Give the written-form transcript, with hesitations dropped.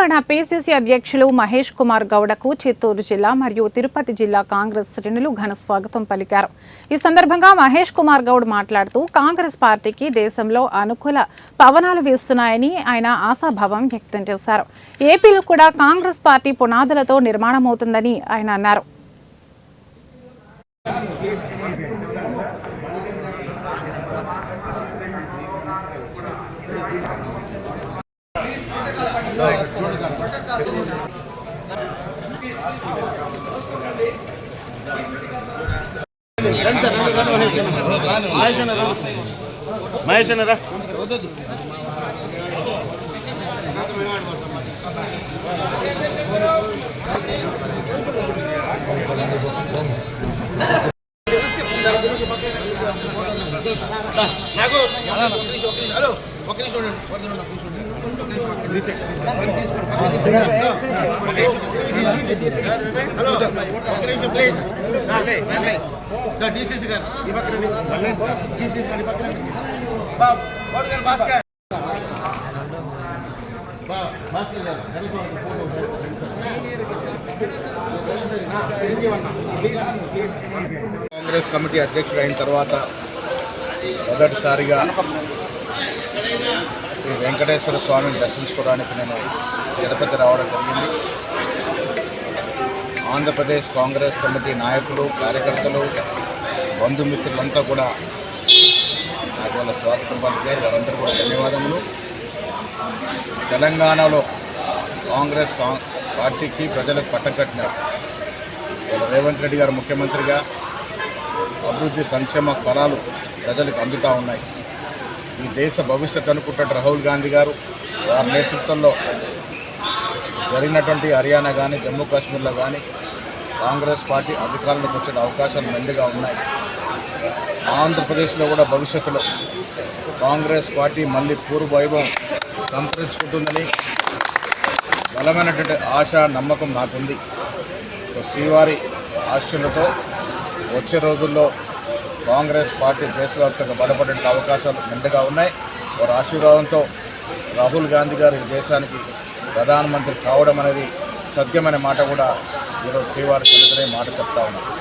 Telangana PCC అధ్యక్షులు మహేష్ కుమార్ గౌడకు చిత్తూరు జిల్లా మరియు తిరుపతి జిల్లా కాంగ్రెస్ శ్రేణులు ఘన స్వాగతం పలికారు. ఈ సందర్భంగా మహేష్ కుమార్ గౌడ్ మాట్లాడుతూ కాంగ్రెస్ పార్టీకి దేశంలో అనుకూల పవనాలు వీస్తున్నాయని ఆయన ఆశాభావం వ్యక్తం చేశారు. ఏపీలో కూడా కాంగ్రెస్ పార్టీ పునాదులతో నిర్మాణమవుతుందని ఆయన అన్నారు. మహేష్ కాంగ్రెస్ కమిటీ అధ్యక్షుడు అయిన తర్వాత మొదటిసారిగా శ్రీ వెంకటేశ్వర స్వామిని దర్శించుకోవడానికి నేను తిరుపతి రావడం జరిగింది. ఆంధ్రప్రదేశ్ కాంగ్రెస్ కమిటీ నాయకులు, కార్యకర్తలు, బంధుమిత్రులంతా కూడా నాకు వాళ్ళ స్వాగతం పలికారు. వారందరూ కూడా ధన్యవాదములు. తెలంగాణలో కాంగ్రెస్ పార్టీకి ప్రజలకు పట్టం కట్టినారు. రేవంత్ రెడ్డి గారు ముఖ్యమంత్రిగా అభివృద్ధి సంక్షేమ ఫలాలు ప్రజలకు అందుతూ ఉన్నాయి. ఈ దేశ భవిష్యత్ అనుకుంటున్న రాహుల్ గాంధీ గారు వారి నేతృత్వంలో జరిగినటువంటి హర్యానా కానీ జమ్మూ కాశ్మీర్లో కానీ కాంగ్రెస్ పార్టీ అధికారంలోకి వచ్చే అవకాశాలు మెండుగా ఉన్నాయి. ఆంధ్రప్రదేశ్లో కూడా భవిష్యత్తులో కాంగ్రెస్ పార్టీ మళ్ళీ పూర్వ వైభవం సంతరించుకుంటుందని బలమైనటువంటి ఆశ, నమ్మకం నాకుంది. సో శ్రీవారి ఆశలతో వచ్చే రోజుల్లో కాంగ్రెస్ పార్టీ దేశవ్యాప్తంగా బలపడే అవకాశాలు మెండుగా ఉన్నాయి. వారి ఆశీర్వాదంతో రాహుల్ గాంధీ గారు ఈ దేశానికి ప్రధానమంత్రి కావడం అనేది సత్యమైన మాట కూడా ఈరోజు శ్రీవారి చరిత్ర మాట చెప్తా ఉన్నారు.